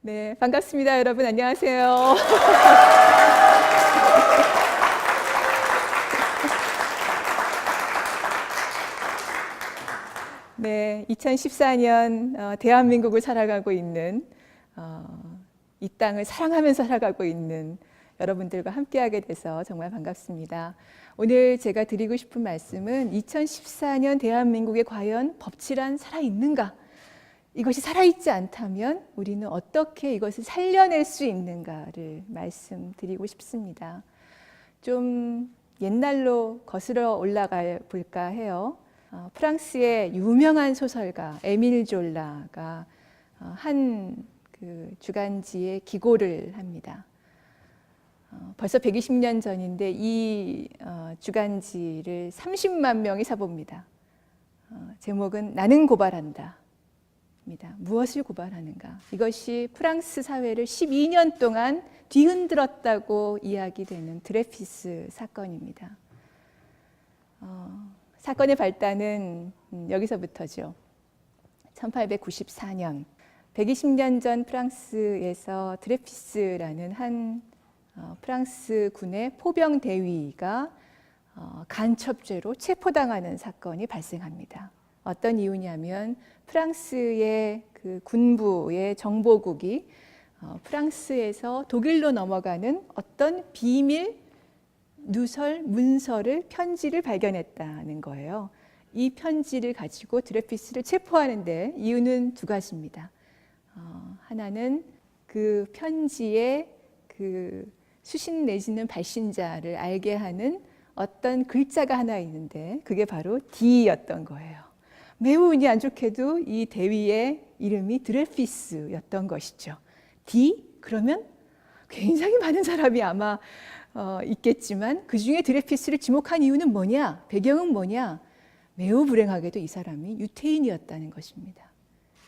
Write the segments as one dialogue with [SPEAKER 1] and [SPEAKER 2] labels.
[SPEAKER 1] 네, 반갑습니다. 여러분 안녕하세요. 네, 2014년 대한민국을 살아가고 있는 이 땅을 사랑하면서 살아가고 있는 여러분들과 함께하게 돼서 정말 반갑습니다. 오늘 제가 드리고 싶은 말씀은 2014년 대한민국에 과연 법치란 살아있는가? 이것이 살아있지 않다면 우리는 어떻게 이것을 살려낼 수 있는가를 말씀드리고 싶습니다. 좀 옛날로 거슬러 올라가 볼까 해요. 프랑스의 유명한 소설가 에밀 졸라가 한 그 주간지에 기고를 합니다. 벌써 120년 전인데 이 주간지를 30만 명이 사봅니다. 제목은 나는 고발한다. 무엇을 고발하는가? 이것이 프랑스 사회를 12년 동안 뒤흔들었다고 이야기되는 드레피스 사건입니다. 사건의 발단은 여기서부터죠. 1894년 120년 전 프랑스에서 드레피스라는 한 프랑스 군의 포병 대위가 간첩죄로 체포당하는 사건이 발생합니다. 어떤 이유냐면 프랑스의 그 군부의 정보국이 프랑스에서 독일로 넘어가는 어떤 비밀 누설, 문서를 편지를 발견했다는 거예요. 이 편지를 가지고 드레피스를 체포하는데 이유는 두 가지입니다. 하나는 그 편지의 그 수신 내지는 발신자를 알게 하는 어떤 글자가 하나 있는데 그게 바로 D였던 거예요. 매우 운이 안 좋게도 이 대위의 이름이 드레피스였던 것이죠. D? 그러면 굉장히 많은 사람이 아마 있겠지만 그 중에 드레피스를 지목한 이유는 뭐냐? 배경은 뭐냐? 매우 불행하게도 이 사람이 유태인이었다는 것입니다.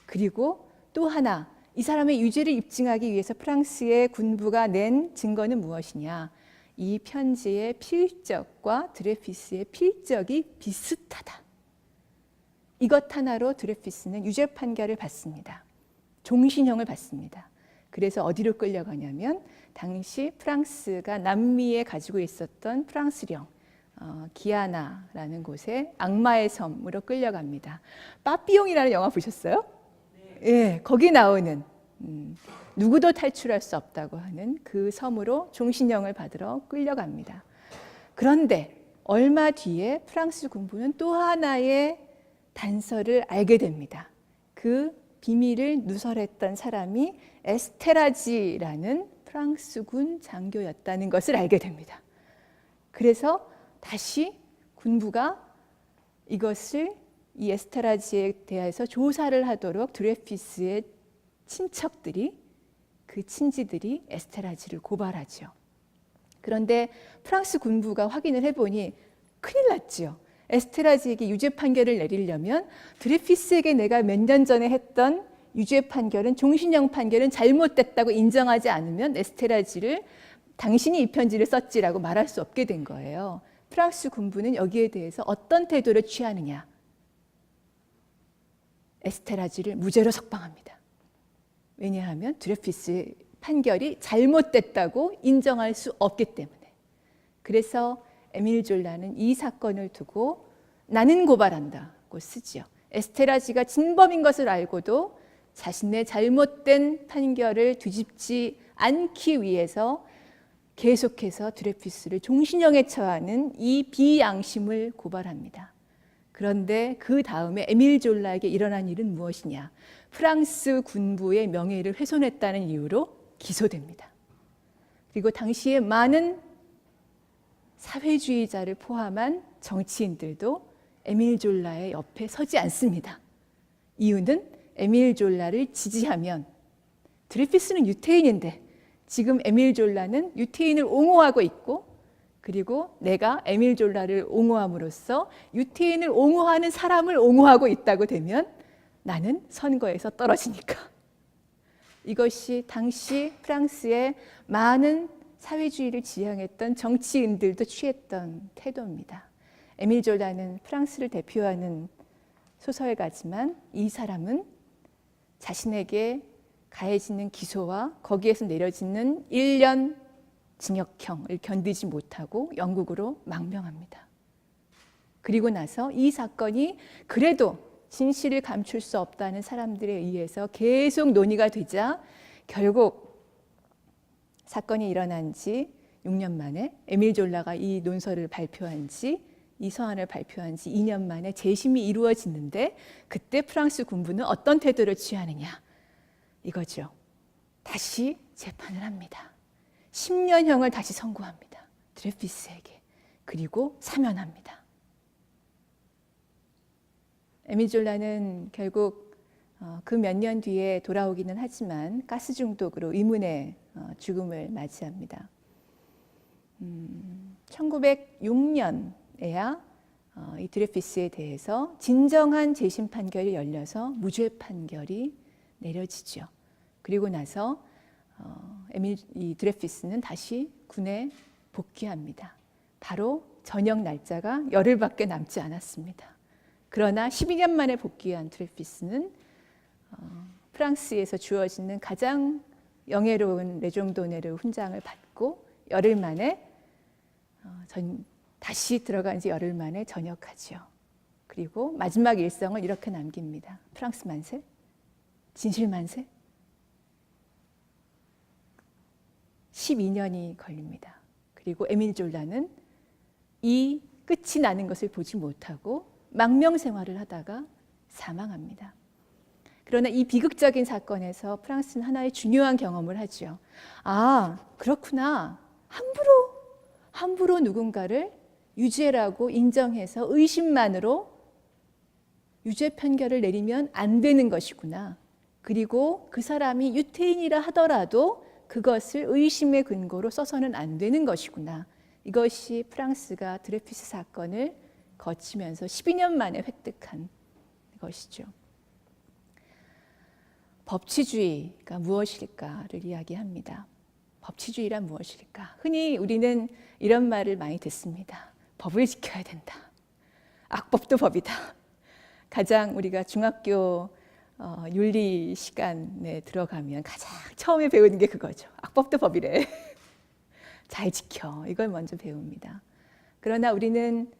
[SPEAKER 1] 그리고 또 하나, 이 사람의 유죄를 입증하기 위해서 프랑스의 군부가 낸 증거는 무엇이냐? 이 편지의 필적과 드레피스의 필적이 비슷하다. 이것 하나로 드레피스는 유죄 판결을 받습니다. 종신형을 받습니다. 그래서 어디로 끌려가냐면 당시 프랑스가 남미에 가지고 있었던 프랑스령 기아나라는 곳에 악마의 섬으로 끌려갑니다. 빠삐용이라는 영화 보셨어요? 네, 거기 나오는 누구도 탈출할 수 없다고 하는 그 섬으로 종신형을 받으러 끌려갑니다. 그런데 얼마 뒤에 프랑스 군부는 또 하나의 단서를 알게 됩니다. 그 비밀을 누설했던 사람이 에스테라지라는 프랑스군 장교였다는 것을 알게 됩니다. 그래서 다시 군부가 이것을 이 에스테라지에 대해서 조사를 하도록 드레피스의 친척들이 그 친지들이 에스테라지를 고발하죠. 그런데 프랑스 군부가 확인을 해보니 큰일 났지요. 에스테라지에게 유죄 판결을 내리려면 드레피스에게 내가 몇 년 전에 했던 유죄 판결은 종신형 판결은 잘못됐다고 인정하지 않으면 에스테라지를 당신이 이 편지를 썼지라고 말할 수 없게 된 거예요. 프랑스 군부는 여기에 대해서 어떤 태도를 취하느냐? 에스테라지를 무죄로 석방합니다. 왜냐하면 드레피스의 판결이 잘못됐다고 인정할 수 없기 때문에. 그래서 에밀 졸라는 이 사건을 두고 나는 고발한다고 쓰지요. 에스테라지가 진범인 것을 알고도 자신의 잘못된 판결을 뒤집지 않기 위해서 계속해서 드레피스를 종신형에 처하는 이 비양심을 고발합니다. 그런데 그 다음에 에밀 졸라에게 일어난 일은 무엇이냐? 프랑스 군부의 명예를 훼손했다는 이유로 기소됩니다. 그리고 당시에 많은 사회주의자를 포함한 정치인들도 에밀 졸라의 옆에 서지 않습니다. 이유는 에밀 졸라를 지지하면 드레피스는 유태인인데 지금 에밀 졸라는 유태인을 옹호하고 있고 그리고 내가 에밀 졸라를 옹호함으로써 유태인을 옹호하는 사람을 옹호하고 있다고 되면 나는 선거에서 떨어지니까. 이것이 당시 프랑스의 많은 사회주의를 지향했던 정치인들도 취했던 태도입니다. 에밀 졸라는 프랑스를 대표하는 소설가지만 이 사람은 자신에게 가해지는 기소와 거기에서 내려지는 1년 징역형을 견디지 못하고 영국으로 망명합니다. 그리고 나서 이 사건이 그래도 진실을 감출 수 없다는 사람들에 의해서 계속 논의가 되자 결국 사건이 일어난 지 6년 만에 에밀 졸라가 이 논서를 발표한 지 이 서한을 발표한 지 2년 만에 재심이 이루어지는데 그때 프랑스 군부는 어떤 태도를 취하느냐 이거죠. 다시 재판을 합니다. 10년형을 다시 선고합니다. 드레피스에게. 그리고 사면합니다. 에밀 졸라는 결국 그 몇 년 뒤에 돌아오기는 하지만 가스 중독으로 의문의 죽음을 맞이합니다. 1906년에야 이 드레피스에 대해서 진정한 재심 판결이 열려서 무죄 판결이 내려지죠. 그리고 나서 이 드레피스는 다시 군에 복귀합니다. 바로 전역 날짜가 열흘밖에 남지 않았습니다. 그러나 12년 만에 복귀한 드레피스는 프랑스에서 주어지는 가장 영예로운 레종도네르 훈장을 받고 열흘 만에 다시 들어간 지 열흘 만에 전역하죠. 그리고 마지막 일성을 이렇게 남깁니다. 프랑스 만세, 진실 만세. 12년이 걸립니다. 그리고 에밀 졸라는 이 끝이 나는 것을 보지 못하고 망명 생활을 하다가 사망합니다. 그러나 이 비극적인 사건에서 프랑스는 하나의 중요한 경험을 하죠. 아, 그렇구나. 함부로 누군가를 유죄라고 인정해서 의심만으로 유죄 판결을 내리면 안 되는 것이구나. 그리고 그 사람이 유태인이라 하더라도 그것을 의심의 근거로 써서는 안 되는 것이구나. 이것이 프랑스가 드레피스 사건을 거치면서 12년 만에 획득한 것이죠. 법치주의가 무엇일까를 이야기합니다. 법치주의란 무엇일까? 흔히 우리는 이런 말을 많이 듣습니다. 법을 지켜야 된다. 악법도 법이다. 가장 우리가 중학교 윤리 시간에 들어가면 가장 처음에 배우는 게 그거죠. 악법도 법이래. 잘 지켜. 이걸 먼저 배웁니다. 그러나 우리는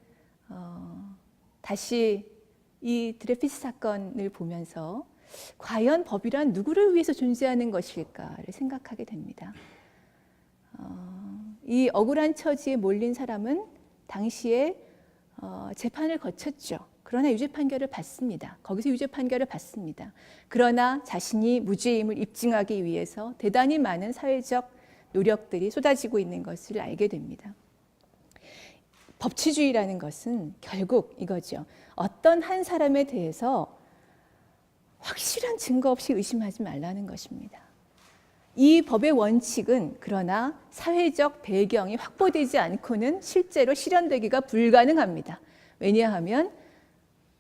[SPEAKER 1] 다시 이 드레피스 사건을 보면서 과연 법이란 누구를 위해서 존재하는 것일까를 생각하게 됩니다. 이 억울한 처지에 몰린 사람은 당시에 재판을 거쳤죠. 그러나 유죄 판결을 받습니다. 거기서 유죄 판결을 받습니다. 그러나 자신이 무죄임을 입증하기 위해서 대단히 많은 사회적 노력들이 쏟아지고 있는 것을 알게 됩니다. 법치주의라는 것은 결국 이거죠. 어떤 한 사람에 대해서 확실한 증거 없이 의심하지 말라는 것입니다. 이 법의 원칙은 그러나 사회적 배경이 확보되지 않고는 실제로 실현되기가 불가능합니다. 왜냐하면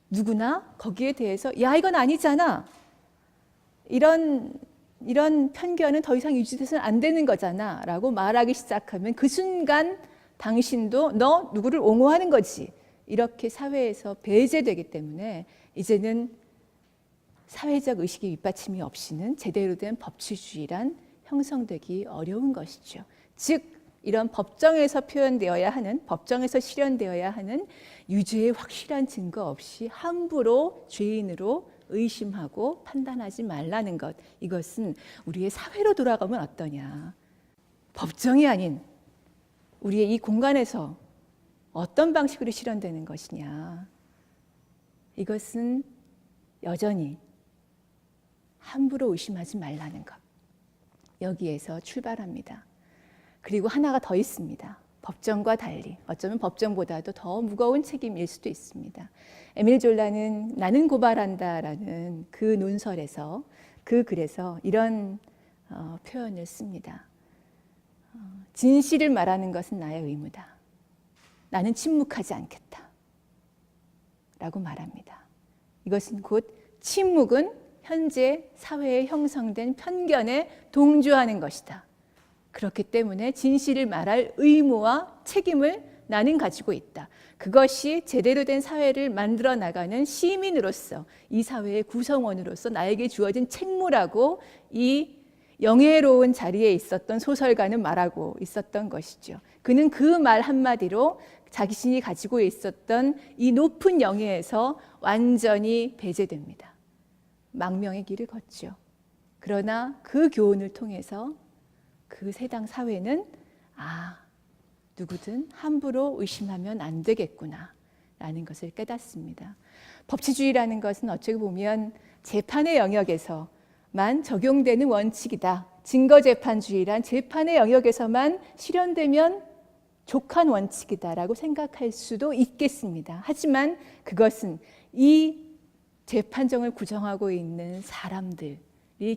[SPEAKER 1] 누구나 거기에 대해서 야 이건 아니잖아. 이런 편견은 더 이상 유지돼서는 안 되는 거잖아 라고 말하기 시작하면 그 순간 당신도 너 누구를 옹호하는 거지. 이렇게 사회에서 배제되기 때문에 이제는 사회적 의식의 윗받침이 없이는 제대로 된 법치주의란 형성되기 어려운 것이죠. 즉 이런 법정에서 표현되어야 하는, 법정에서 실현되어야 하는 유죄의 확실한 증거 없이 함부로 죄인으로 의심하고 판단하지 말라는 것. 이것은 우리의 사회로 돌아가면 어떠냐. 법정이 아닌 우리의 이 공간에서 어떤 방식으로 실현되는 것이냐. 이것은 여전히 함부로 의심하지 말라는 것. 여기에서 출발합니다. 그리고 하나가 더 있습니다. 법정과 달리 어쩌면 법정보다도 더 무거운 책임일 수도 있습니다. 에밀 졸라는 나는 고발한다라는 그 논설에서 그 글에서 이런 표현을 씁니다. 진실을 말하는 것은 나의 의무다. 나는 침묵하지 않겠다. 라고 말합니다. 이것은 곧 침묵은 현재 사회에 형성된 편견에 동조하는 것이다. 그렇기 때문에 진실을 말할 의무와 책임을 나는 가지고 있다. 그것이 제대로 된 사회를 만들어 나가는 시민으로서 이 사회의 구성원으로서 나에게 주어진 책무라고 이 영예로운 자리에 있었던 소설가는 말하고 있었던 것이죠. 그는 그 말 한마디로 자신이 가지고 있었던 이 높은 영예에서 완전히 배제됩니다. 망명의 길을 걷죠. 그러나 그 교훈을 통해서 그 세당 사회는 누구든 함부로 의심하면 안 되겠구나 라는 것을 깨닫습니다. 법치주의라는 것은 어찌 보면 재판의 영역에서만 적용되는 원칙이다. 증거재판주의란 재판의 영역에서만 실현되면 족한 원칙이다라고 생각할 수도 있겠습니다. 하지만 그것은 이 재판정을 구성하고 있는 사람들이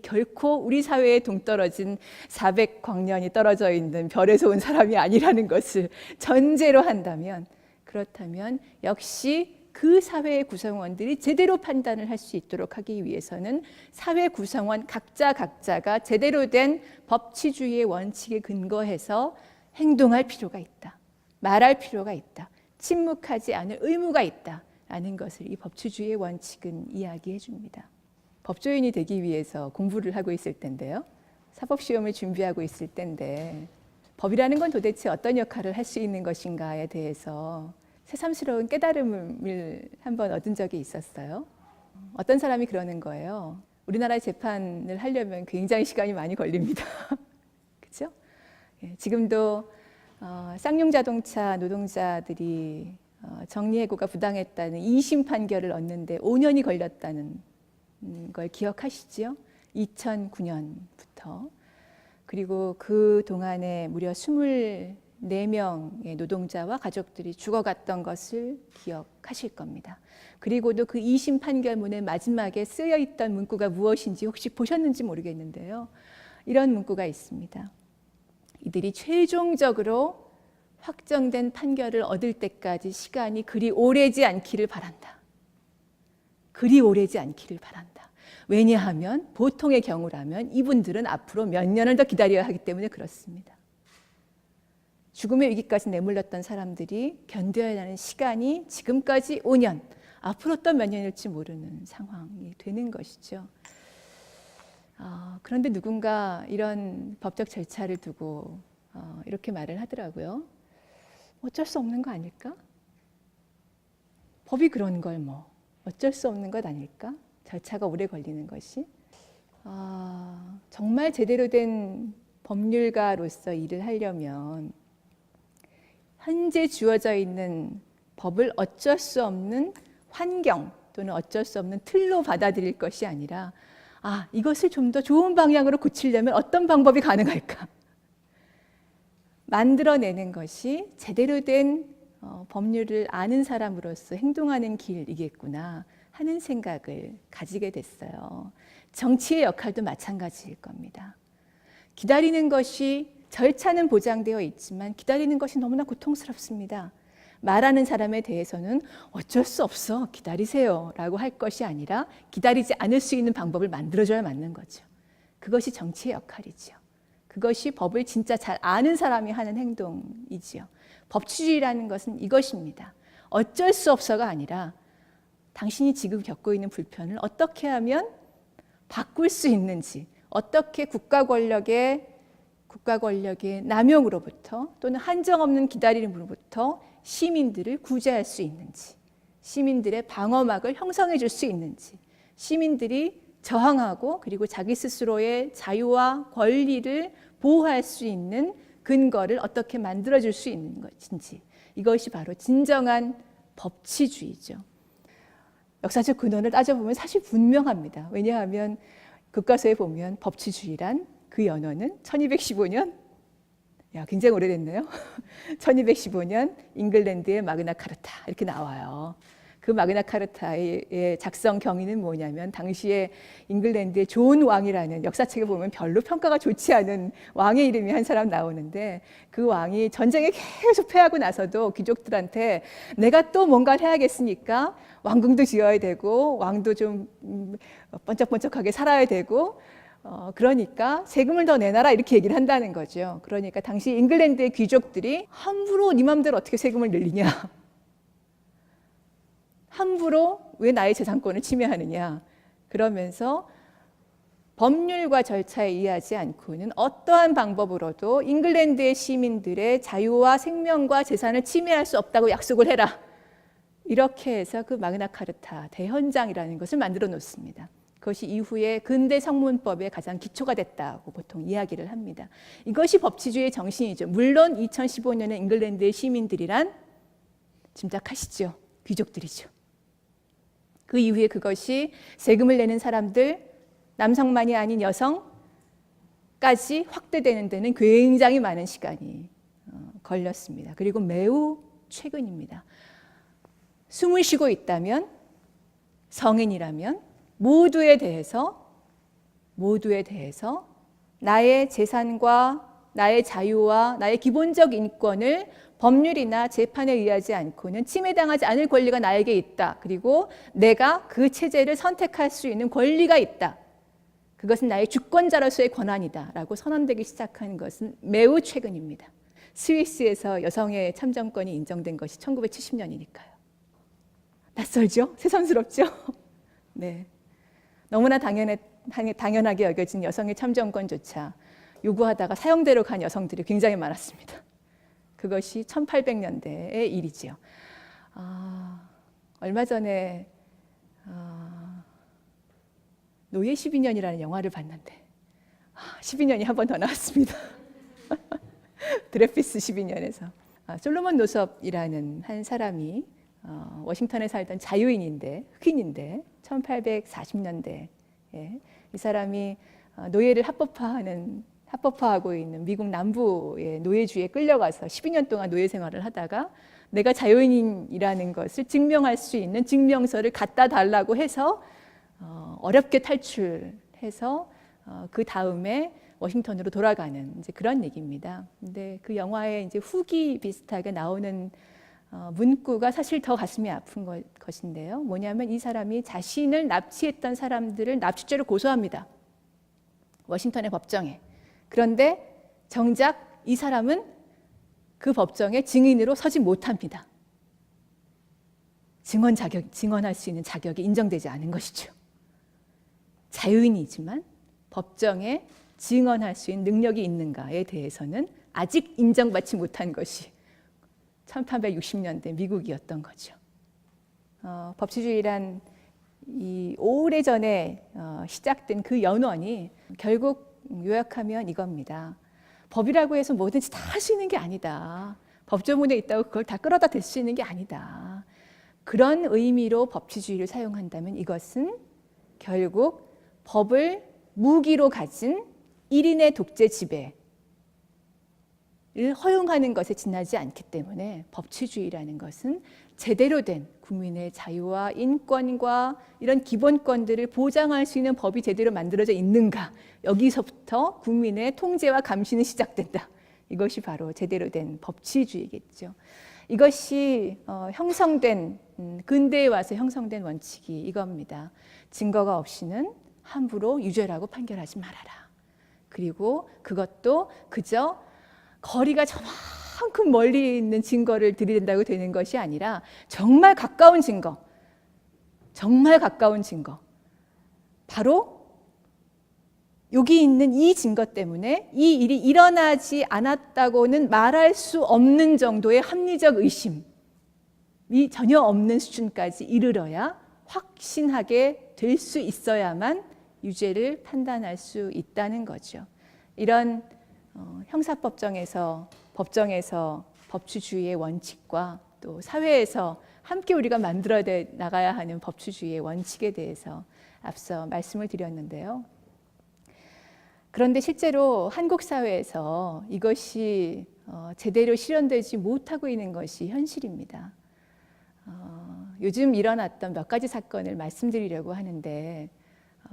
[SPEAKER 1] 결코 우리 사회에 동떨어진 400광년이 떨어져 있는 별에서 온 사람이 아니라는 것을 전제로 한다면, 그렇다면 역시 그 사회의 구성원들이 제대로 판단을 할 수 있도록 하기 위해서는 사회 구성원 각자가 제대로 된 법치주의의 원칙에 근거해서 행동할 필요가 있다. 말할 필요가 있다. 침묵하지 않을 의무가 있다라는 것을 이 법치주의의 원칙은 이야기해 줍니다. 법조인이 되기 위해서 공부를 하고 있을 텐데요. 사법시험을 준비하고 있을 텐데 법이라는 건 도대체 어떤 역할을 할 수 있는 것인가에 대해서 새삼스러운 깨달음을 한번 얻은 적이 있었어요. 어떤 사람이 그러는 거예요. 우리나라 재판을 하려면 굉장히 시간이 많이 걸립니다. 그렇죠? 지금도 쌍용자동차 노동자들이 정리해고가 부당했다는 2심 판결을 얻는데 5년이 걸렸다는 걸 기억하시죠? 2009년부터. 그리고 그 동안에 무려 24명의 노동자와 가족들이 죽어갔던 것을 기억하실 겁니다. 그리고도 그 2심 판결문의 마지막에 쓰여 있던 문구가 무엇인지 혹시 보셨는지 모르겠는데요. 이런 문구가 있습니다. 이들이 최종적으로 확정된 판결을 얻을 때까지 시간이 그리 오래지 않기를 바란다. 그리 오래지 않기를 바란다. 왜냐하면 보통의 경우라면 이분들은 앞으로 몇 년을 더 기다려야 하기 때문에 그렇습니다. 죽음의 위기까지 내몰렸던 사람들이 견뎌야 하는 시간이 지금까지 5년, 앞으로 또 몇 년일지 모르는 상황이 되는 것이죠. 그런데 누군가 이런 법적 절차를 두고 이렇게 말을 하더라고요. 어쩔 수 없는 거 아닐까? 법이 그런 걸 뭐 어쩔 수 없는 것 아닐까? 절차가 오래 걸리는 것이. 정말 제대로 된 법률가로서 일을 하려면 현재 주어져 있는 법을 어쩔 수 없는 환경 또는 어쩔 수 없는 틀로 받아들일 것이 아니라 이것을 좀 더 좋은 방향으로 고치려면 어떤 방법이 가능할까? 만들어내는 것이 제대로 된 법률을 아는 사람으로서 행동하는 길이겠구나 하는 생각을 가지게 됐어요. 정치의 역할도 마찬가지일 겁니다. 기다리는 것이 절차는 보장되어 있지만 기다리는 것이 너무나 고통스럽습니다. 말하는 사람에 대해서는 어쩔 수 없어 기다리세요 라고 할 것이 아니라 기다리지 않을 수 있는 방법을 만들어줘야 맞는 거죠. 그것이 정치의 역할이죠. 그것이 법을 진짜 잘 아는 사람이 하는 행동이지요. 법치주의라는 것은 이것입니다. 어쩔 수 없어가 아니라 당신이 지금 겪고 있는 불편을 어떻게 하면 바꿀 수 있는지, 어떻게 국가 권력의 남용으로부터 또는 한정없는 기다림으로부터 시민들을 구제할 수 있는지, 시민들의 방어막을 형성해 줄 수 있는지, 시민들이 저항하고 그리고 자기 스스로의 자유와 권리를 보호할 수 있는 근거를 어떻게 만들어 줄 수 있는 것인지, 이것이 바로 진정한 법치주의죠. 역사적 근원을 따져보면 사실 분명합니다. 왜냐하면 교과서에 보면 법치주의란 그 연원은 1215년, 굉장히 오래됐네요. 1215년 잉글랜드의 마그나 카르타 이렇게 나와요. 그 마그나 카르타의 작성 경위는 뭐냐면 당시에 잉글랜드의 존 왕이라는, 역사책에 보면 별로 평가가 좋지 않은 왕의 이름이 한 사람 나오는데, 그 왕이 전쟁에 계속 패하고 나서도 귀족들한테 내가 또 뭔가를 해야겠으니까 왕궁도 지어야 되고 왕도 좀 번쩍번쩍하게 살아야 되고 그러니까 세금을 더 내놔라 이렇게 얘기를 한다는 거죠. 그러니까 당시 잉글랜드의 귀족들이 함부로 네 맘대로 어떻게 세금을 늘리냐. 함부로 왜 나의 재산권을 침해하느냐. 그러면서 법률과 절차에 의하지 않고는 어떠한 방법으로도 잉글랜드의 시민들의 자유와 생명과 재산을 침해할 수 없다고 약속을 해라. 이렇게 해서 그 마그나카르타 대헌장이라는 것을 만들어 놓습니다. 그것이 이후에 근대 성문법의 가장 기초가 됐다고 보통 이야기를 합니다. 이것이 법치주의의 정신이죠. 물론 2015년에 잉글랜드의 시민들이란 짐작하시죠. 귀족들이죠. 그 이후에 그것이 세금을 내는 사람들, 남성만이 아닌 여성까지 확대되는 데는 굉장히 많은 시간이 걸렸습니다. 그리고 매우 최근입니다. 숨을 쉬고 있다면, 성인이라면 모두에 대해서 나의 재산과 나의 자유와 나의 기본적 인권을 법률이나 재판에 의하지 않고는 침해당하지 않을 권리가 나에게 있다. 그리고 내가 그 체제를 선택할 수 있는 권리가 있다. 그것은 나의 주권자로서의 권한이다. 라고 선언되기 시작한 것은 매우 최근입니다. 스위스에서 여성의 참정권이 인정된 것이 1970년이니까요. 낯설죠? 새삼스럽죠? 네. 너무나 당연하게 여겨진 여성의 참정권조차 요구하다가 사형대로 간 여성들이 굉장히 많았습니다. 그것이 1800년대의 일이지요. 얼마 전에 노예 12년이라는 영화를 봤는데 12년이 한 번 더 나왔습니다. 드레피스 12년에서 솔로몬 노섭이라는 한 사람이 워싱턴에 살던 자유인인데 흑인인데 1840년대 이 사람이 노예를 합법화하고 있는 미국 남부의 노예주에 끌려가서 12년 동안 노예 생활을 하다가 내가 자유인이라는 것을 증명할 수 있는 증명서를 갖다 달라고 해서 어렵게 탈출해서 그 다음에 워싱턴으로 돌아가는 이제 그런 얘기입니다. 근데 그 영화에 이제 후기 비슷하게 나오는 문구가 사실 더 가슴이 아픈 것인데요. 뭐냐면 이 사람이 자신을 납치했던 사람들을 납치죄로 고소합니다. 워싱턴의 법정에. 그런데 정작 이 사람은 그 법정에 증인으로 서지 못합니다. 증언할 수 있는 자격이 인정되지 않은 것이죠. 자유인이지만 법정에 증언할 수 있는 능력이 있는가에 대해서는 아직 인정받지 못한 것이 1860년대 미국이었던 거죠. 법치주의란 이 오래전에 시작된 그 연원이 결국 요약하면 이겁니다. 법이라고 해서 뭐든지 다 할 수 있는 게 아니다. 법조문에 있다고 그걸 다 끌어다 댈 수 있는 게 아니다. 그런 의미로 법치주의를 사용한다면 이것은 결국 법을 무기로 가진 1인의 독재 지배를 허용하는 것에 지나지 않기 때문에 법치주의라는 것은 제대로 된 국민의 자유와 인권과 이런 기본권들을 보장할 수 있는 법이 제대로 만들어져 있는가, 여기서부터 국민의 통제와 감시는 시작된다. 이것이 바로 제대로 된 법치주의겠죠. 이것이 형성된 근대에 와서 형성된 원칙이 이겁니다. 증거가 없이는 함부로 유죄라고 판결하지 말아라. 그리고 그것도 그저 거리가 저만큼 멀리 있는 증거를 들이댄다고 되는 것이 아니라 정말 가까운 증거, 바로 여기 있는 이 증거 때문에 이 일이 일어나지 않았다고는 말할 수 없는 정도의 합리적 의심이 전혀 없는 수준까지 이르러야 확신하게 될 수 있어야만 유죄를 판단할 수 있다는 거죠. 이런 형사법정에서 법정에서 법치주의의 원칙과 또 사회에서 함께 우리가 만들어 나가야 하는 법치주의의 원칙에 대해서 앞서 말씀을 드렸는데요. 그런데 실제로 한국 사회에서 이것이 제대로 실현되지 못하고 있는 것이 현실입니다. 요즘 일어났던 몇 가지 사건을 말씀드리려고 하는데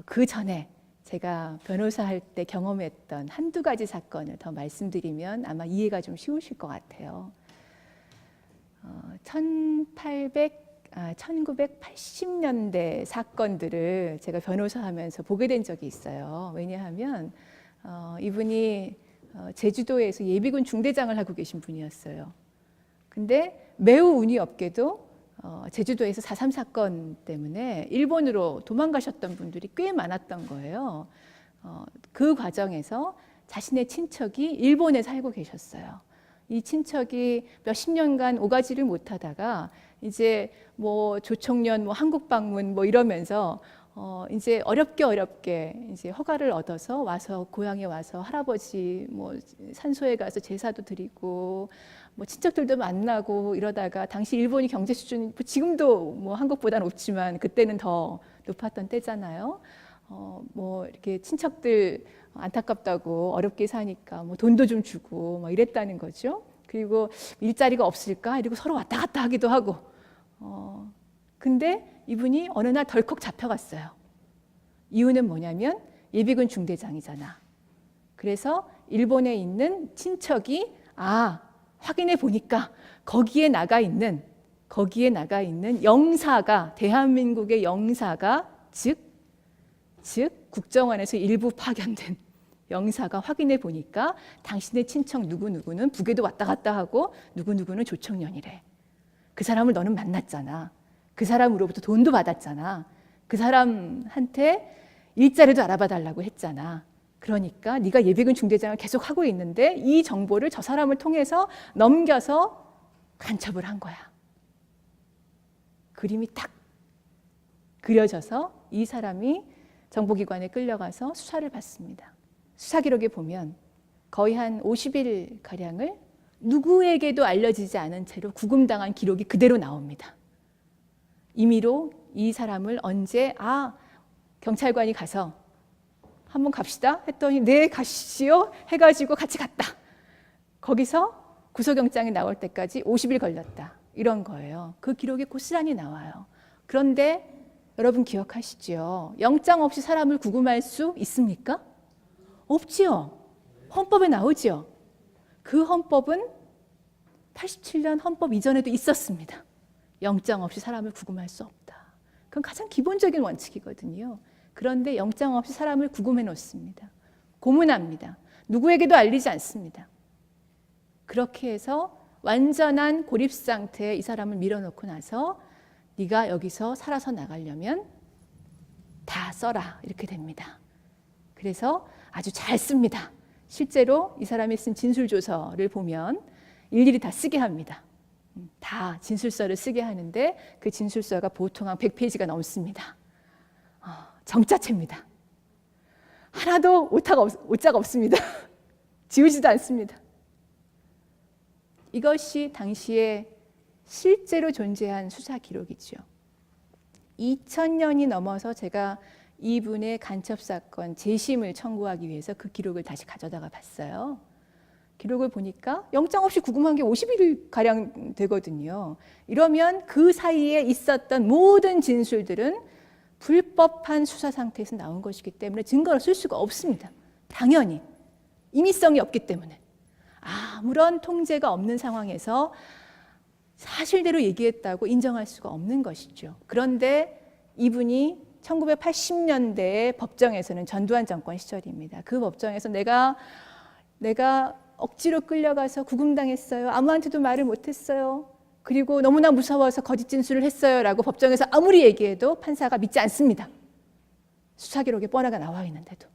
[SPEAKER 1] 그 전에 제가 변호사 할 때 경험했던 한두 가지 사건을 더 말씀드리면 아마 이해가 좀 쉬우실 것 같아요. 1980년대 사건들을 제가 변호사 하면서 보게 된 적이 있어요. 왜냐하면 이분이 제주도에서 예비군 중대장을 하고 계신 분이었어요. 근데 매우 운이 없게도 제주도에서 4.3 사건 때문에 일본으로 도망가셨던 분들이 꽤 많았던 거예요. 그 과정에서 자신의 친척이 일본에 살고 계셨어요. 이 친척이 몇십 년간 오가지를 못하다가 이제 뭐 조총련, 뭐 한국 방문 뭐 이러면서 이제 어렵게 이제 허가를 얻어서 와서 고향에 와서 할아버지 뭐 산소에 가서 제사도 드리고 뭐 친척들도 만나고 이러다가 당시 일본이 경제 수준이 지금도 뭐 한국보다 높지만 그때는 더 높았던 때잖아요. 뭐 이렇게 친척들 안타깝다고 어렵게 사니까 뭐 돈도 좀 주고 뭐 이랬다는 거죠. 그리고 일자리가 없을까? 이러고 서로 왔다 갔다 하기도 하고. 근데 이분이 어느 날 덜컥 잡혀갔어요. 이유는 뭐냐면 예비군 중대장이잖아. 그래서 일본에 있는 친척이 확인해 보니까 거기에 나가 있는 영사가 대한민국의 영사가 즉 국정원에서 일부 파견된 영사가 확인해 보니까 당신의 친척 누구누구는 북에도 왔다 갔다 하고 누구누구는 조총련이래. 그 사람을 너는 만났잖아. 그 사람으로부터 돈도 받았잖아. 그 사람한테 일자리도 알아봐 달라고 했잖아. 그러니까 네가 예비군 중대장을 계속 하고 있는데 이 정보를 저 사람을 통해서 넘겨서 간첩을 한 거야. 그림이 딱 그려져서 이 사람이 정보기관에 끌려가서 수사를 받습니다. 수사 기록에 보면 거의 한 50일가량을 누구에게도 알려지지 않은 채로 구금당한 기록이 그대로 나옵니다. 임의로 이 사람을 언제 경찰관이 가서 한번 갑시다 했더니 네 가시지요 해가지고 같이 갔다. 거기서 구속영장이 나올 때까지 50일 걸렸다. 이런 거예요. 그 기록이 고스란히 나와요. 그런데 여러분 기억하시죠? 영장 없이 사람을 구금할 수 있습니까? 없지요. 헌법에 나오지요. 그 헌법은 87년 헌법 이전에도 있었습니다. 영장 없이 사람을 구금할 수 없다. 그건 가장 기본적인 원칙이거든요. 그런데 영장 없이 사람을 구금해 놓습니다. 고문합니다. 누구에게도 알리지 않습니다. 그렇게 해서 완전한 고립 상태에 이 사람을 밀어넣고 나서 네가 여기서 살아서 나가려면 다 써라 이렇게 됩니다. 그래서 아주 잘 씁니다. 실제로 이 사람이 쓴 진술조서를 보면 일일이 다 쓰게 합니다. 다 진술서를 쓰게 하는데 그 진술서가 보통 한 100페이지가 넘습니다. 정자체입니다. 하나도 오자가 없습니다. 지우지도 않습니다. 이것이 당시에 실제로 존재한 수사 기록이죠. 2000년이 넘어서 제가 이분의 간첩 사건 재심을 청구하기 위해서 그 기록을 다시 가져다가 봤어요. 기록을 보니까 영장 없이 구금한 게 50일 되거든요. 이러면 그 사이에 있었던 모든 진술들은 불법한 수사 상태에서 나온 것이기 때문에 증거로 쓸 수가 없습니다. 당연히 임의성이 없기 때문에 아무런 통제가 없는 상황에서 사실대로 얘기했다고 인정할 수가 없는 것이죠. 그런데 이분이 1980년대에 법정에서는 전두환 정권 시절입니다. 그 법정에서 내가 억지로 끌려가서 구금당했어요. 아무한테도 말을 못했어요. 그리고 너무나 무서워서 거짓 진술을 했어요. 라고 법정에서 아무리 얘기해도 판사가 믿지 않습니다. 수사 기록에 뻔하게 나와 있는데도.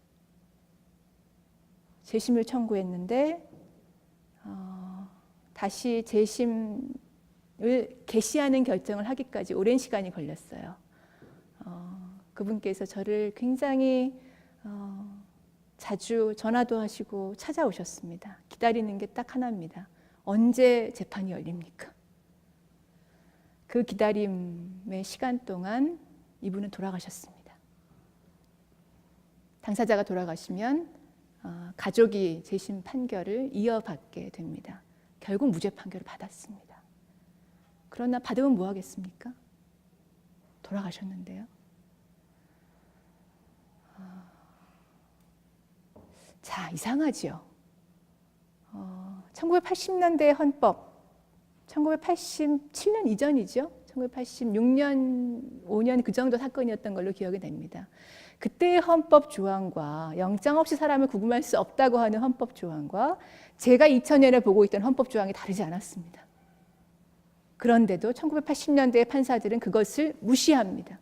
[SPEAKER 1] 재심을 청구했는데 다시 재심을 개시하는 결정을 하기까지 오랜 시간이 걸렸어요. 그분께서 저를 굉장히 자주 전화도 하시고 찾아오셨습니다. 기다리는 게 딱 하나입니다. 언제 재판이 열립니까? 그 기다림의 시간 동안 이분은 돌아가셨습니다. 당사자가 돌아가시면 가족이 재심 판결을 이어받게 됩니다. 결국 무죄 판결을 받았습니다. 그러나 받으면 뭐 하겠습니까? 돌아가셨는데요. 자, 이상하지요. 1980년대 헌법, 1987년 이전이죠. 1986년, 5년 그 정도 사건이었던 걸로 기억이 됩니다. 그때의 헌법 조항과 영장 없이 사람을 구금할 수 없다고 하는 헌법 조항과 제가 2000년에 보고 있던 헌법 조항이 다르지 않았습니다. 그런데도 1980년대의 판사들은 그것을 무시합니다.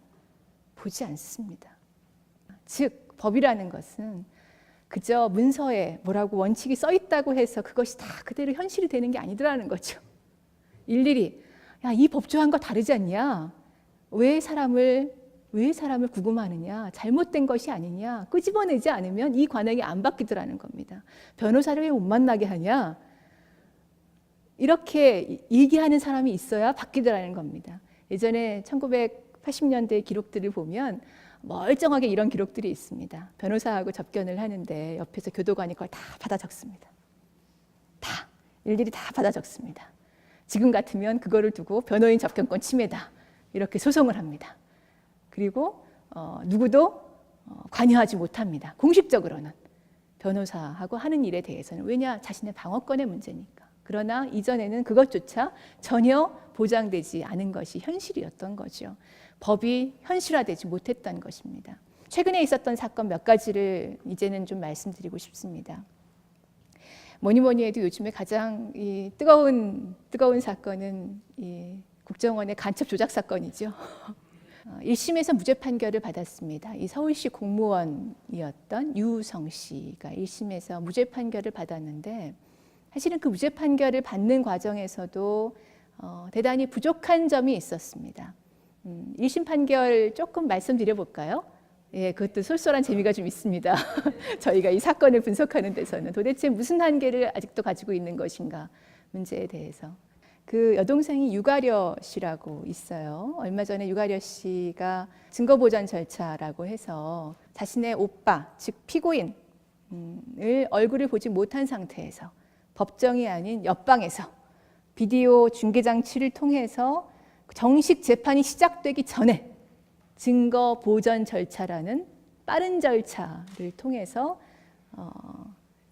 [SPEAKER 1] 보지 않습니다. 즉, 법이라는 것은 그저 문서에 뭐라고 원칙이 써 있다고 해서 그것이 다 그대로 현실이 되는 게 아니더라는 거죠. 일일이 야, 이 법 조항과 다르지 않냐? 왜 사람을 구금하느냐? 잘못된 것이 아니냐? 끄집어내지 않으면 이 관행이 안 바뀌더라는 겁니다. 변호사를 왜 못 만나게 하냐? 이렇게 얘기하는 사람이 있어야 바뀌더라는 겁니다. 예전에 1980년대 기록들을 보면 멀쩡하게 이런 기록들이 있습니다. 변호사하고 접견을 하는데 옆에서 교도관이 그걸 다 받아 적습니다. 다 일일이 다 받아 적습니다. 지금 같으면 그거를 두고 변호인 접견권 침해다 이렇게 소송을 합니다. 그리고 누구도 관여하지 못합니다. 공식적으로는 변호사하고 하는 일에 대해서는. 왜냐? 자신의 방어권의 문제니까. 그러나 이전에는 그것조차 전혀 보장되지 않은 것이 현실이었던 거죠. 법이 현실화되지 못했던 것입니다. 최근에 있었던 사건 몇 가지를 이제는 좀 말씀드리고 싶습니다. 뭐니 해도 요즘에 가장 이 뜨거운 사건은 이 국정원의 간첩 조작 사건이죠. 1심에서 무죄 판결을 받았습니다. 이 서울시 공무원이었던 유성 씨가 1심에서 무죄 판결을 받았는데 사실은 그 무죄 판결을 받는 과정에서도 대단히 부족한 점이 있었습니다. 1심 판결 조금 말씀드려 볼까요? 예, 그것도 쏠쏠한 재미가 좀 있습니다. 저희가 이 사건을 분석하는 데서는 도대체 무슨 한계를 아직도 가지고 있는 것인가 문제에 대해서. 그 여동생이 유가려 씨라고 있어요. 얼마 전에 유가려 씨가 증거보전 절차라고 해서 자신의 오빠, 즉 피고인을 얼굴을 보지 못한 상태에서 법정이 아닌 옆방에서 비디오 중계장치를 통해서 정식 재판이 시작되기 전에 증거 보전 절차라는 빠른 절차를 통해서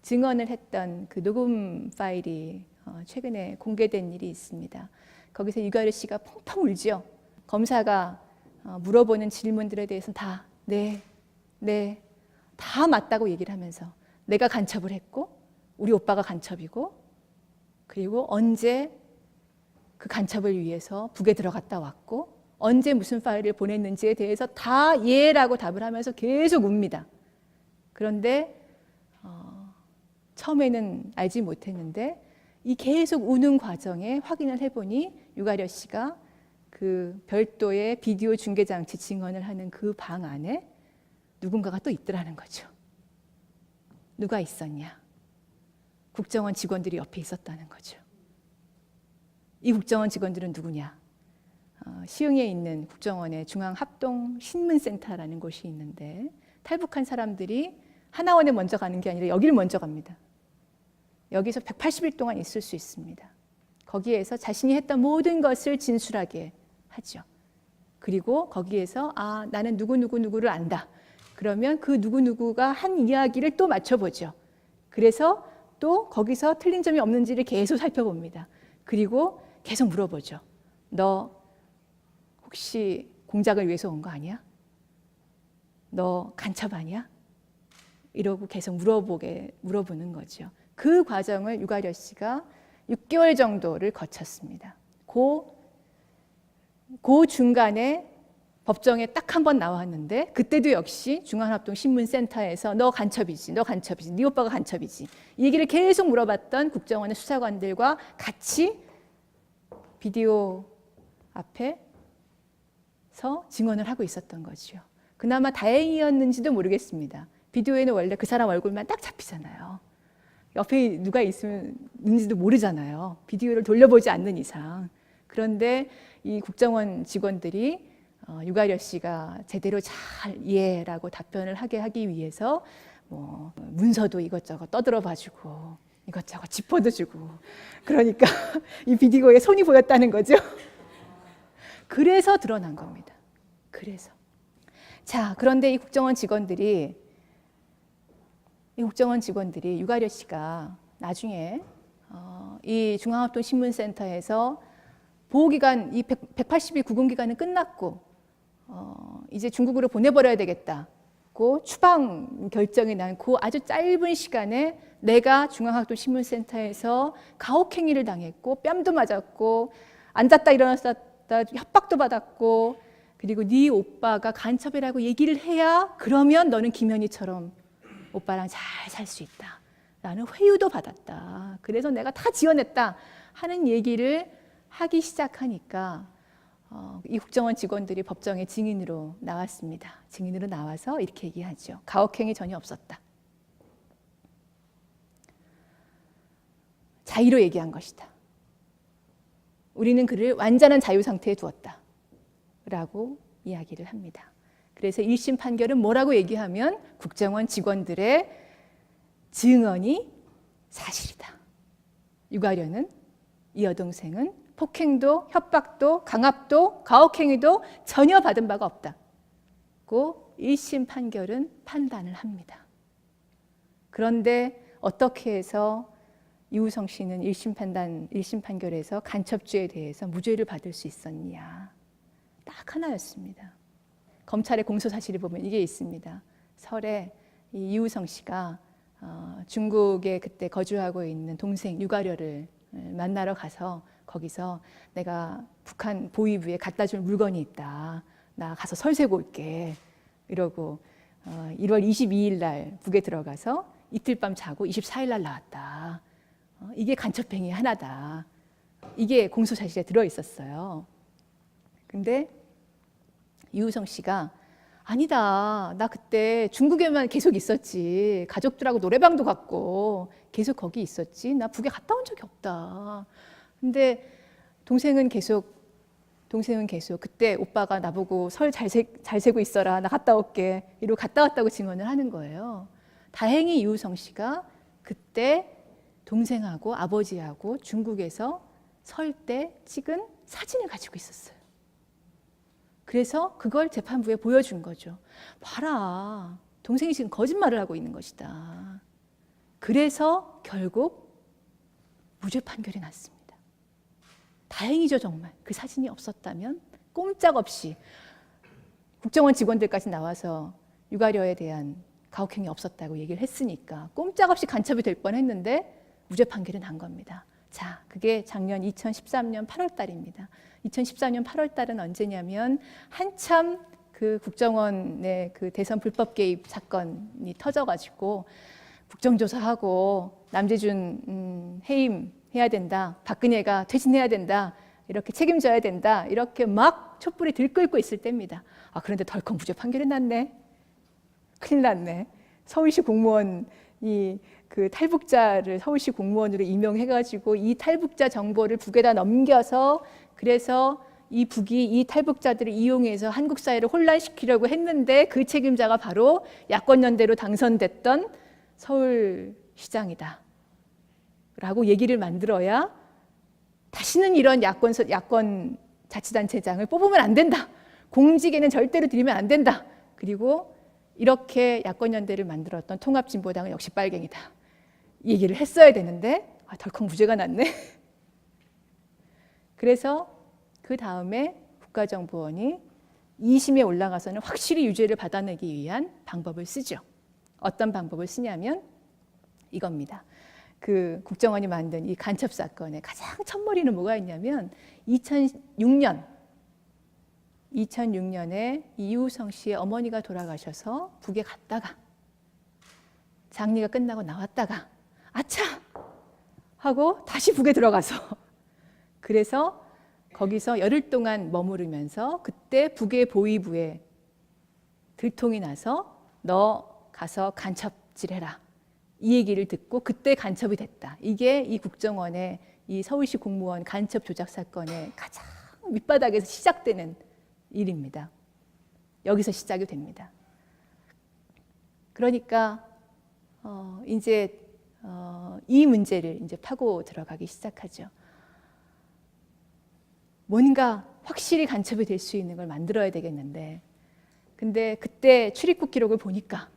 [SPEAKER 1] 증언을 했던 그 녹음 파일이 최근에 공개된 일이 있습니다. 거기서 유가려 씨가 펑펑 울죠. 검사가 물어보는 질문들에 대해서는 다 네, 다 맞다고 얘기를 하면서 내가 간첩을 했고 우리 오빠가 간첩이고 그리고 언제 그 간첩을 위해서 북에 들어갔다 왔고 언제 무슨 파일을 보냈는지에 대해서 다 예라고 답을 하면서 계속 웁니다. 그런데 처음에는 알지 못했는데 이 계속 우는 과정에 확인을 해보니 유가려 씨가 그 별도의 비디오 중계 장치 증언을 하는 그 방 안에 누군가가 또 있더라는 거죠. 누가 있었냐? 국정원 직원들이 옆에 있었다는 거죠. 이 국정원 직원들은 누구냐? 시흥에 있는 국정원의 중앙합동신문센터라는 곳이 있는데 탈북한 사람들이 하나원에 먼저 가는 게 아니라 여기를 먼저 갑니다. 여기서 180일 동안 있을 수 있습니다. 거기에서 자신이 했던 모든 것을 진술하게 하죠. 그리고 거기에서 나는 누구를 안다. 그러면 그 누구가 한 이야기를 또 맞춰보죠. 그래서 또 거기서 틀린 점이 없는지를 계속 살펴봅니다. 그리고 계속 물어보죠. 너 혹시 공작을 위해서 온 거 아니야? 너 간첩 아니야? 이러고 계속 물어보는 거죠. 그 과정을 유가려 씨가 6개월 정도를 거쳤습니다. 그 중간에 법정에 딱 한 번 나왔는데 그때도 역시 중앙합동신문센터에서 너 간첩이지, 네 오빠가 간첩이지 이 얘기를 계속 물어봤던 국정원의 수사관들과 같이 비디오 앞에서 증언을 하고 있었던 거죠. 그나마 다행이었는지도 모르겠습니다. 비디오에는 원래 그 사람 얼굴만 딱 잡히잖아요. 옆에 누가 있는지도 모르잖아요. 비디오를 돌려보지 않는 이상. 그런데 이 국정원 직원들이 유가려 씨가 제대로 잘 예라고 답변을 하기 위해서 뭐 문서도 이것저것 떠들어 봐주고 이것저것 짚어도 주고 그러니까 이 비디오에 손이 보였다는 거죠. 그래서 드러난 겁니다. 그래서. 자, 그런데 이 국정원 직원들이 유가려 씨가 나중에 이 중앙합동신문센터에서 보호기간, 이 180일 구금기간은 끝났고 이제 중국으로 보내버려야 되겠다고 추방 결정이 난 그 아주 짧은 시간에 내가 중앙학도신문센터에서 가혹행위를 당했고 뺨도 맞았고 앉았다 일어났다 협박도 받았고 그리고 네 오빠가 간첩이라고 얘기를 해야 그러면 너는 김현희처럼 오빠랑 잘 살 수 있다 라는 회유도 받았다. 그래서 내가 다 지어냈다 하는 얘기를 하기 시작하니까 이 국정원 직원들이 법정에 증인으로 나왔습니다. 증인으로 나와서 이렇게 얘기하죠. 가혹행위 전혀 없었다. 자의로 얘기한 것이다. 우리는 그를 완전한 자유 상태에 두었다. 라고 이야기를 합니다. 그래서 1심 판결은 뭐라고 얘기하면 국정원 직원들의 증언이 사실이다. 유가려는, 이 여동생은 폭행도, 협박도, 강압도, 가혹행위도 전혀 받은 바가 없다고 1심 판결은 판단을 합니다. 그런데 어떻게 해서 이우성 씨는 1심 판결에서 간첩죄에 대해서 무죄를 받을 수 있었냐? 딱 하나였습니다. 검찰의 공소 사실을 보면 이게 있습니다. 설에 이우성 씨가 중국에 그때 거주하고 있는 동생 유가려를 만나러 가서 거기서 내가 북한 보위부에 갖다 줄 물건이 있다. 나 가서 설 세고 올게. 이러고 1월 22일 날 북에 들어가서 이틀 밤 자고 24일 날 나왔다. 이게 간첩행위 하나다. 이게 공소사실에 들어있었어요. 근데 이우성 씨가 아니다. 나 그때 중국에만 계속 있었지. 가족들하고 노래방도 갔고 계속 거기 있었지. 나 북에 갔다 온 적이 없다. 근데 동생은 계속 그때 오빠가 나보고 설 잘 세고 있어라. 나 갔다 올게. 이러고 갔다 왔다고 증언을 하는 거예요. 다행히 이우성 씨가 그때 동생하고 아버지하고 중국에서 설 때 찍은 사진을 가지고 있었어요. 그래서 그걸 재판부에 보여준 거죠. 봐라, 동생이 지금 거짓말을 하고 있는 것이다. 그래서 결국 무죄 판결이 났습니다. 다행이죠, 정말. 그 사진이 없었다면 꼼짝없이 국정원 직원들까지 나와서 유가려에 대한 가혹행위 없었다고 얘기를 했으니까 꼼짝없이 간첩이 될 뻔했는데 무죄 판결이 난 겁니다. 자, 그게 작년 2013년 8월 달입니다. 2014년 8월 달은 언제냐면 한참 그 국정원의 그 대선 불법 개입 사건이 터져가지고 국정조사하고 남재준 해임해야 된다. 박근혜가 퇴진해야 된다. 이렇게 책임져야 된다. 이렇게 막 촛불이 들끓고 있을 때입니다. 그런데 덜컥 무죄 판결이 났네. 큰일 났네. 서울시 공무원이 그 탈북자를 서울시 공무원으로 임명해가지고 이 탈북자 정보를 북에다 넘겨서 그래서 이 북이 이 탈북자들을 이용해서 한국 사회를 혼란시키려고 했는데 그 책임자가 바로 야권연대로 당선됐던 서울시장이다. 라고 얘기를 만들어야 다시는 이런 야권 자치단체장을 뽑으면 안 된다. 공직에는 절대로 들이면 안 된다. 그리고 이렇게 야권연대를 만들었던 통합진보당은 역시 빨갱이다. 이 얘기를 했어야 되는데 덜컥 무죄가 났네. 그래서 그 다음에 국가정보원이 2심에 올라가서는 확실히 유죄를 받아내기 위한 방법을 쓰죠. 어떤 방법을 쓰냐면 이겁니다. 그 국정원이 만든 이 간첩 사건의 가장 첫머리는 뭐가 있냐면 2006년에 이우성 씨의 어머니가 돌아가셔서 북에 갔다가 장례가 끝나고 나왔다가 아차! 하고 다시 북에 들어가서 그래서 거기서 열흘 동안 머무르면서 그때 북의 보위부에 들통이 나서 너 가서 간첩질해라. 이 얘기를 듣고 그때 간첩이 됐다. 이게 이 국정원의 이 서울시 공무원 간첩 조작 사건의 가장 밑바닥에서 시작되는 일입니다. 여기서 시작이 됩니다. 그러니까 이제 이 문제를 이제 파고 들어가기 시작하죠. 뭔가 확실히 간첩이 될 수 있는 걸 만들어야 되겠는데, 근데 그때 출입국 기록을 보니까,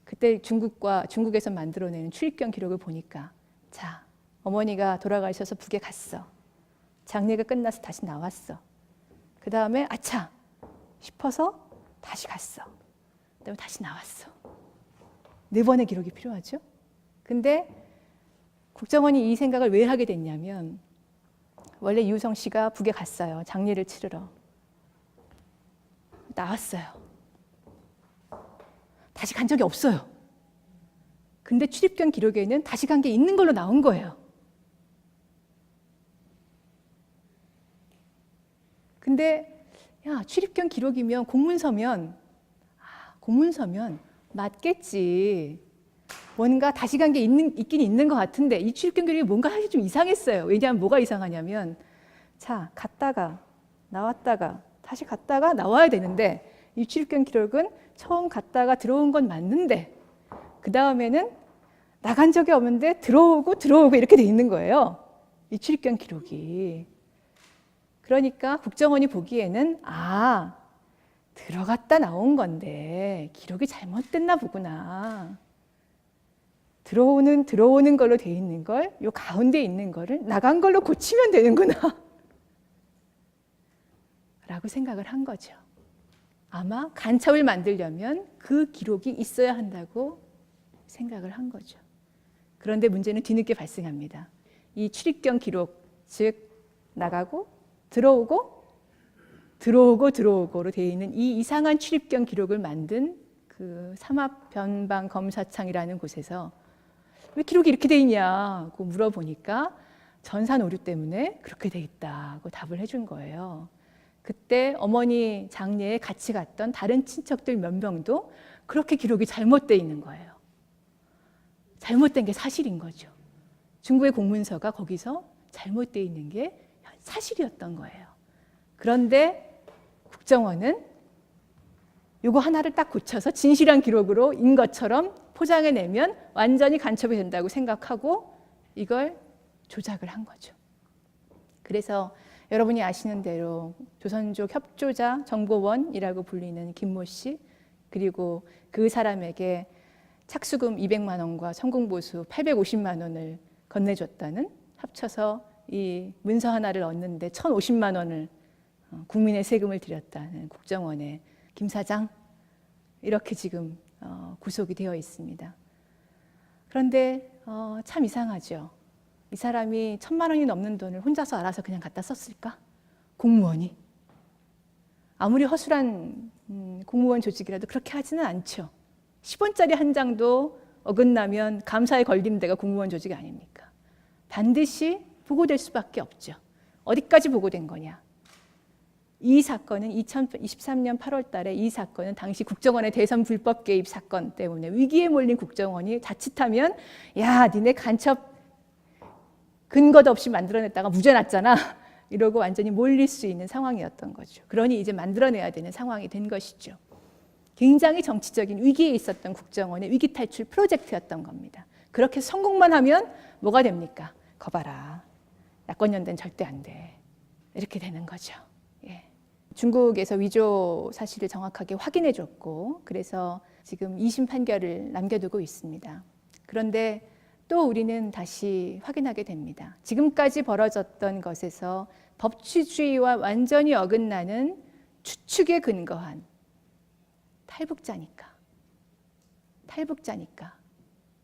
[SPEAKER 1] 그때 중국에서 만들어내는 출입경 기록을 보니까, 자, 어머니가 돌아가셔서 북에 갔어. 장례가 끝나서 다시 나왔어. 그 다음에 아차 싶어서 다시 갔어. 그 다음에 다시 나왔어. 4번의 기록이 필요하죠. 근데 국정원이 이 생각을 왜 하게 됐냐면 원래 이우성 씨가 북에 갔어요. 장례를 치르러. 나왔어요. 다시 간 적이 없어요. 근데 출입경 기록에는 다시 간 게 있는 걸로 나온 거예요. 근데 야, 출입경 기록이면 공문서면 맞겠지. 뭔가 다시 간 게 있긴 있는 것 같은데 이 출입경 기록이 뭔가 사실 좀 이상했어요. 왜냐하면 뭐가 이상하냐면 자, 갔다가 나왔다가 다시 갔다가 나와야 되는데 이 출입경 기록은 처음 갔다가 들어온 건 맞는데 그 다음에는 나간 적이 없는데 들어오고 이렇게 돼 있는 거예요. 이 출입경 기록이. 그러니까 국정원이 보기에는 들어갔다 나온 건데 기록이 잘못됐나 보구나. 들어오는 걸로 돼 있는 걸 요 가운데 있는 거를 나간 걸로 고치면 되는구나 라고 생각을 한 거죠. 아마 간첩을 만들려면 그 기록이 있어야 한다고 생각을 한 거죠. 그런데 문제는 뒤늦게 발생합니다. 이 출입경 기록, 즉 나가고 들어오고로 되어 있는 이 이상한 출입경 기록을 만든 그 삼합변방검사청이라는 곳에서 왜 기록이 이렇게 돼 있냐고 물어보니까 전산 오류 때문에 그렇게 돼 있다고 답을 해준 거예요. 그때 어머니 장례에 같이 갔던 다른 친척들 몇 명도 그렇게 기록이 잘못돼 있는 거예요. 잘못된 게 사실인 거죠. 중국의 공문서가 거기서 잘못돼 있는 게 사실이었던 거예요. 그런데 국정원은 이거 하나를 딱 고쳐서 진실한 기록으로 인 것처럼 포장해내면 완전히 간첩이 된다고 생각하고 이걸 조작을 한 거죠. 그래서 여러분이 아시는 대로 조선족 협조자 정보원이라고 불리는 김모 씨, 그리고 그 사람에게 착수금 200만 원과 성공보수 850만 원을 건네줬다는, 합쳐서 이 문서 하나를 얻는데 1,050만 원을 국민의 세금을 들였다는 국정원의 김 사장, 이렇게 지금 구속이 되어 있습니다. 그런데 참 이상하죠. 이 사람이 1,000만 원이 넘는 돈을 혼자서 알아서 그냥 갖다 썼을까? 공무원이. 아무리 허술한 공무원 조직이라도 그렇게 하지는 않죠. 10원짜리 한 장도 어긋나면 감사에 걸리는 데가 공무원 조직이 아닙니까? 반드시 보고될 수밖에 없죠. 어디까지 보고된 거냐? 이 사건은 2023년 8월 달에 이 사건은 당시 국정원의 대선 불법 개입 사건 때문에 위기에 몰린 국정원이 자칫하면 야, 니네 간첩 근거도 없이 만들어냈다가 무죄 났잖아 이러고 완전히 몰릴 수 있는 상황이었던 거죠. 그러니 이제 만들어내야 되는 상황이 된 것이죠. 굉장히 정치적인 위기에 있었던 국정원의 위기 탈출 프로젝트였던 겁니다. 그렇게 성공만 하면 뭐가 됩니까? 거봐라, 야권연대는 절대 안 돼, 이렇게 되는 거죠. 예. 중국에서 위조 사실을 정확하게 확인해 줬고, 그래서 지금 2심 판결을 남겨두고 있습니다. 그런데 또 우리는 다시 확인하게 됩니다. 지금까지 벌어졌던 것에서 법치주의와 완전히 어긋나는 추측에 근거한 탈북자니까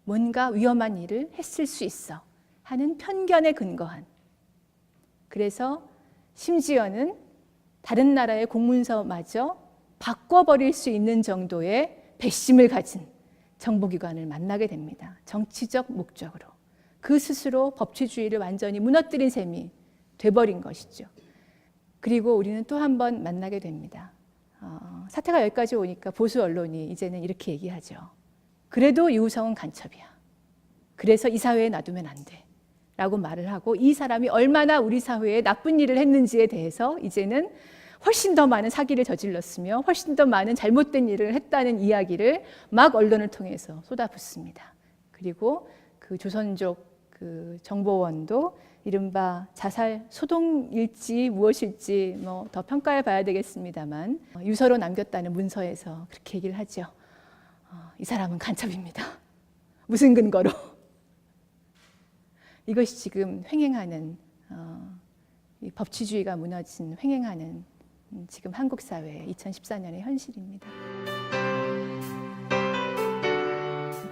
[SPEAKER 1] 뭔가 위험한 일을 했을 수 있어 하는 편견에 근거한, 그래서 심지어는 다른 나라의 공문서마저 바꿔버릴 수 있는 정도의 배심을 가진 정보기관을 만나게 됩니다. 정치적 목적으로. 그 스스로 법치주의를 완전히 무너뜨린 셈이 돼버린 것이죠. 그리고 우리는 또 한 번 만나게 됩니다. 사태가 여기까지 오니까 보수 언론이 이제는 이렇게 얘기하죠. 그래도 이우성은 간첩이야. 그래서 이 사회에 놔두면 안 돼 라고 말을 하고, 이 사람이 얼마나 우리 사회에 나쁜 일을 했는지에 대해서 이제는 훨씬 더 많은 사기를 저질렀으며 훨씬 더 많은 잘못된 일을 했다는 이야기를 막 언론을 통해서 쏟아붓습니다. 그리고 그 조선족 그 정보원도 이른바 자살 소동일지 무엇일지 뭐 더 평가해 봐야 되겠습니다만, 유서로 남겼다는 문서에서 그렇게 얘기를 하죠. 이 사람은 간첩입니다. 무슨 근거로? 이것이 지금 횡행하는 이 법치주의가 무너진 횡행하는 지금 한국 사회의 2014년의 현실입니다.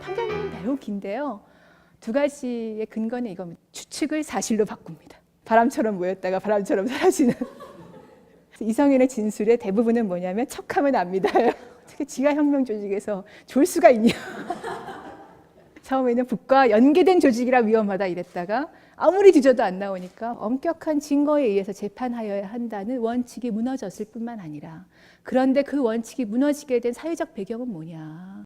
[SPEAKER 1] 판결문은 매우 긴데요. 두 가지의 근거는 이겁니다. 추측을 사실로 바꿉니다. 바람처럼 모였다가 바람처럼 사라지는. 이성윤의 진술의 대부분은 뭐냐면 척하면 압니다. 어떻게 지하 혁명 조직에서 좋을 수가 있냐. 처음에는 북과 연계된 조직이라 위험하다 이랬다가 아무리 뒤져도 안 나오니까 엄격한 증거에 의해서 재판하여야 한다는 원칙이 무너졌을 뿐만 아니라 그런데 그 원칙이 무너지게 된 사회적 배경은 뭐냐.